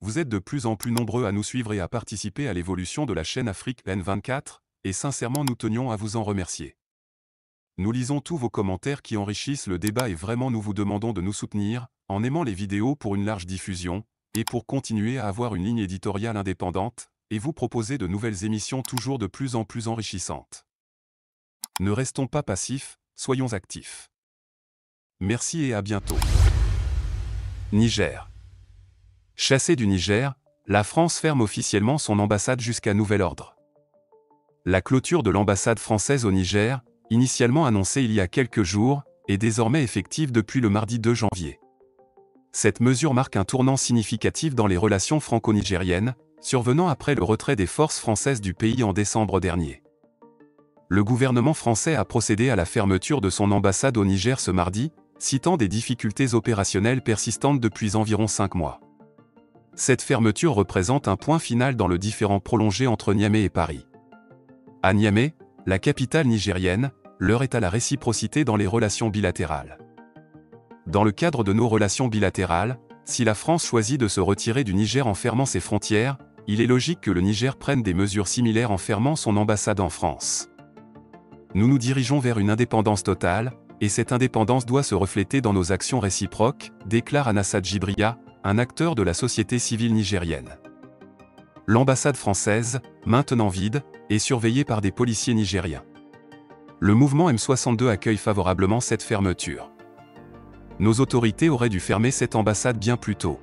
vous êtes de plus en plus nombreux à nous suivre et à participer à l'évolution de la chaîne Afrique N24, et sincèrement nous tenions à vous en remercier. Nous lisons tous vos commentaires qui enrichissent le débat et vraiment nous vous demandons de nous soutenir, en aimant les vidéos pour une large diffusion, et pour continuer à avoir une ligne éditoriale indépendante, et vous proposer de nouvelles émissions toujours de plus en plus enrichissantes. Ne restons pas passifs, soyons actifs. Merci et à bientôt. Niger. Chassée du Niger, la France ferme officiellement son ambassade jusqu'à nouvel ordre. La clôture de l'ambassade française au Niger, initialement annoncée il y a quelques jours, est désormais effective depuis le mardi 2 janvier. Cette mesure marque un tournant significatif dans les relations franco-nigériennes, survenant après le retrait des forces françaises du pays en décembre dernier. Le gouvernement français a procédé à la fermeture de son ambassade au Niger ce mardi, citant des difficultés opérationnelles persistantes depuis environ 5 mois. Cette fermeture représente un point final dans le différend prolongé entre Niamey et Paris. À Niamey, la capitale nigérienne, l'heure est à la réciprocité dans les relations bilatérales. Dans le cadre de nos relations bilatérales, si la France choisit de se retirer du Niger en fermant ses frontières, il est logique que le Niger prenne des mesures similaires en fermant son ambassade en France. Nous nous dirigeons vers une indépendance totale, et cette indépendance doit se refléter dans nos actions réciproques, déclare Anassad Djibriya, un acteur de la société civile nigérienne. L'ambassade française, maintenant vide, est surveillée par des policiers nigériens. Le mouvement M62 accueille favorablement cette fermeture. Nos autorités auraient dû fermer cette ambassade bien plus tôt.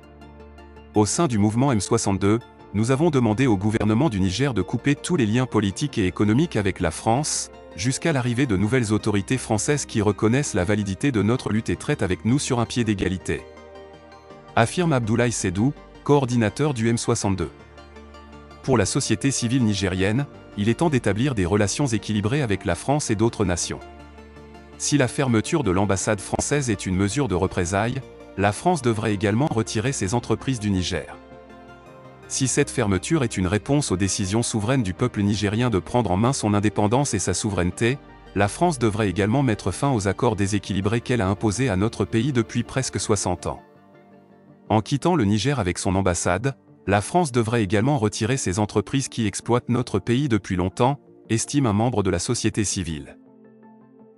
Au sein du mouvement M62, nous avons demandé au gouvernement du Niger de couper tous les liens politiques et économiques avec la France, jusqu'à l'arrivée de nouvelles autorités françaises qui reconnaissent la validité de notre lutte et traitent avec nous sur un pied d'égalité. Affirme Abdoulaye Sédou, coordinateur du M62. Pour la société civile nigérienne, il est temps d'établir des relations équilibrées avec la France et d'autres nations. Si la fermeture de l'ambassade française est une mesure de représailles, la France devrait également retirer ses entreprises du Niger. Si cette fermeture est une réponse aux décisions souveraines du peuple nigérien de prendre en main son indépendance et sa souveraineté, la France devrait également mettre fin aux accords déséquilibrés qu'elle a imposés à notre pays depuis presque 60 ans. En quittant le Niger avec son ambassade, la France devrait également retirer ses entreprises qui exploitent notre pays depuis longtemps, estime un membre de la société civile.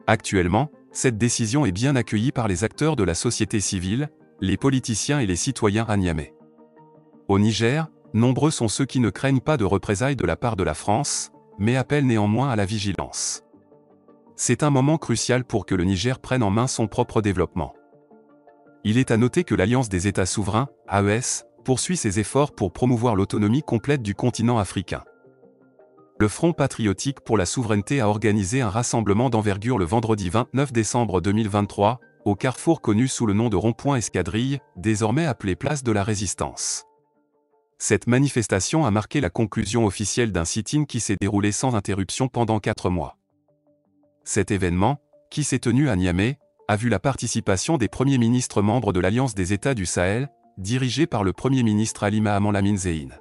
Actuellement, cette décision est bien accueillie par les acteurs de la société civile, les politiciens et les citoyens à Niamey. Au Niger, nombreux sont ceux qui ne craignent pas de représailles de la part de la France, mais appellent néanmoins à la vigilance. C'est un moment crucial pour que le Niger prenne en main son propre développement. Il est à noter que l'Alliance des États souverains, AES, poursuit ses efforts pour promouvoir l'autonomie complète du continent africain. Le Front patriotique pour la souveraineté a organisé un rassemblement d'envergure le vendredi 29 décembre 2023, au carrefour connu sous le nom de Rond-Point Escadrille, désormais appelé Place de la Résistance. Cette manifestation a marqué la conclusion officielle d'un sit-in qui s'est déroulé sans interruption pendant 4 mois. Cet événement, qui s'est tenu à Niamey, a vu la participation des premiers ministres membres de l'Alliance des États du Sahel, dirigé par le Premier ministre Ali Mahaman Lamine Zeine.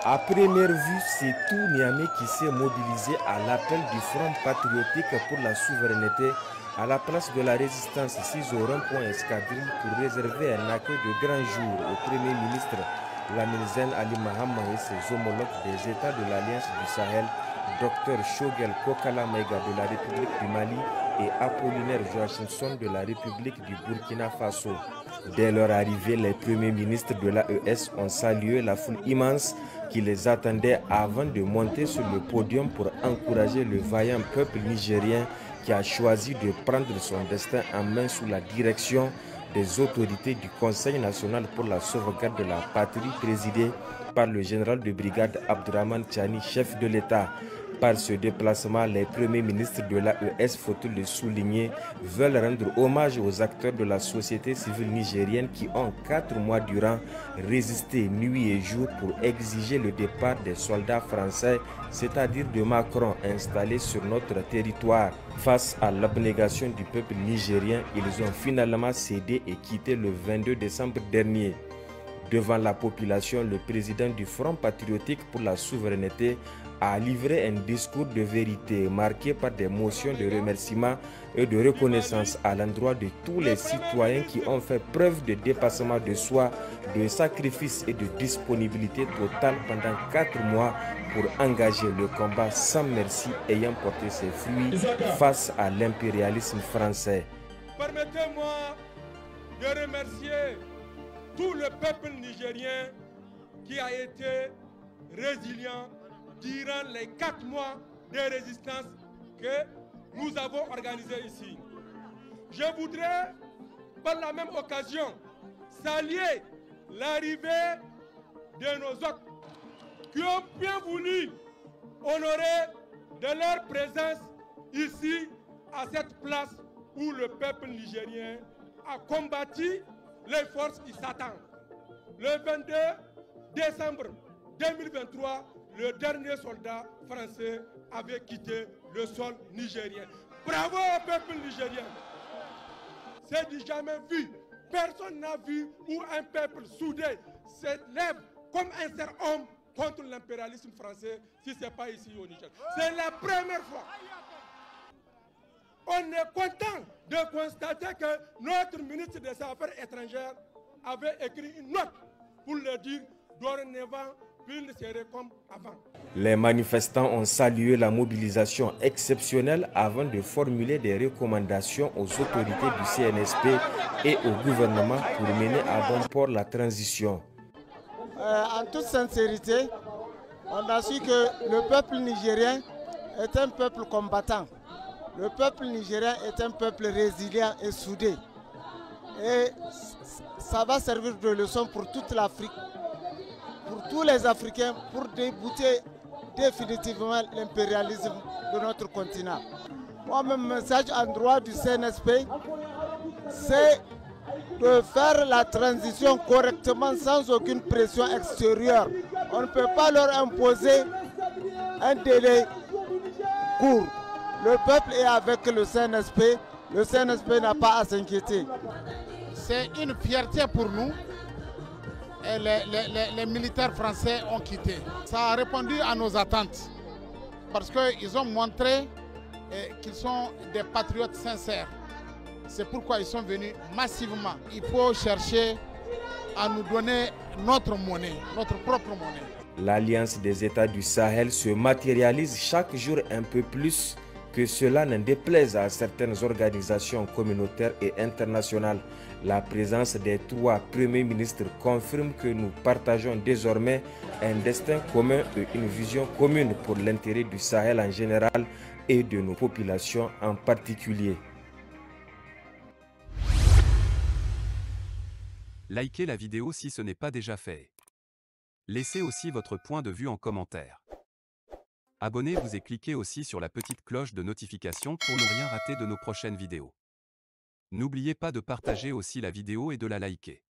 À première vue, c'est tout Niamey qui s'est mobilisé à l'appel du Front patriotique pour la souveraineté à la place de la résistance, sise au rond-point Escadrille, pour réserver un accueil de grand jour au Premier ministre Lamine Zeine Ali Mahaman et ses homologues des États de l'Alliance du Sahel, Dr Shogel Kokala Maïga de la République du Mali et Apollinaire Joachimson de la République du Burkina Faso. Dès leur arrivée, les premiers ministres de l'AES ont salué la foule immense qui les attendait avant de monter sur le podium pour encourager le vaillant peuple nigérien qui a choisi de prendre son destin en main sous la direction des autorités du Conseil national pour la sauvegarde de la patrie présidé par le général de brigade Abdourahmane Tchani, chef de l'État. Par ce déplacement, les premiers ministres de l'AES, faut-il le souligner, veulent rendre hommage aux acteurs de la société civile nigérienne qui ont 4 mois durant résisté nuit et jour pour exiger le départ des soldats français, c'est-à-dire de Macron, installés sur notre territoire. Face à l'abnégation du peuple nigérien, ils ont finalement cédé et quitté le 22 décembre dernier. Devant la population, le président du Front patriotique pour la souveraineté a livré un discours de vérité marqué par des motions de remerciement et de reconnaissance à l'endroit de tous les citoyens qui ont fait preuve de dépassement de soi, de sacrifice et de disponibilité totale pendant 4 mois pour engager le combat sans merci ayant porté ses fruits face à l'impérialisme français. Permettez-moi de remercier tout le peuple nigérien qui a été résilient durant les 4 mois de résistance que nous avons organisés ici. Je voudrais, par la même occasion, saluer l'arrivée de nos hôtes qui ont bien voulu honorer de leur présence ici, à cette place où le peuple nigérien a combattu les forces qui s'attendent. Le 22 décembre 2023, le dernier soldat français avait quitté le sol nigérien. Bravo au peuple nigérien. C'est du jamais vu. Personne n'a vu où un peuple soudé se lève comme un seul homme contre l'impérialisme français, si ce n'est pas ici au Niger. C'est la première fois. On est content de constater que notre ministre des Affaires étrangères avait écrit une note pour le dire dorénavant qu'il serait comme avant. Les manifestants ont salué la mobilisation exceptionnelle avant de formuler des recommandations aux autorités du CNSP et au gouvernement pour mener à bon port la transition. En toute sincérité, on a su que le peuple nigérien est un peuple combattant. Le peuple nigérien est un peuple résilient et soudé. Et ça va servir de leçon pour toute l'Afrique, pour tous les Africains, pour débouter définitivement l'impérialisme de notre continent. Moi, mon message en droit du CNSP, c'est de faire la transition correctement sans aucune pression extérieure. On ne peut pas leur imposer un délai court. Le peuple est avec le CNSP n'a pas à s'inquiéter. C'est une fierté pour nous. Et les militaires français ont quitté. Ça a répondu à nos attentes parce qu'ils ont montré qu'ils sont des patriotes sincères. C'est pourquoi ils sont venus massivement. Il faut chercher à nous donner notre monnaie, notre propre monnaie. L'Alliance des États du Sahel se matérialise chaque jour un peu plus, que cela n'en déplaise à certaines organisations communautaires et internationales. La présence des 3 premiers ministres confirme que nous partageons désormais un destin commun et une vision commune pour l'intérêt du Sahel en général et de nos populations en particulier. Likez la vidéo si ce n'est pas déjà fait. Laissez aussi votre point de vue en commentaire. Abonnez-vous et cliquez aussi sur la petite cloche de notification pour ne rien rater de nos prochaines vidéos. N'oubliez pas de partager aussi la vidéo et de la liker.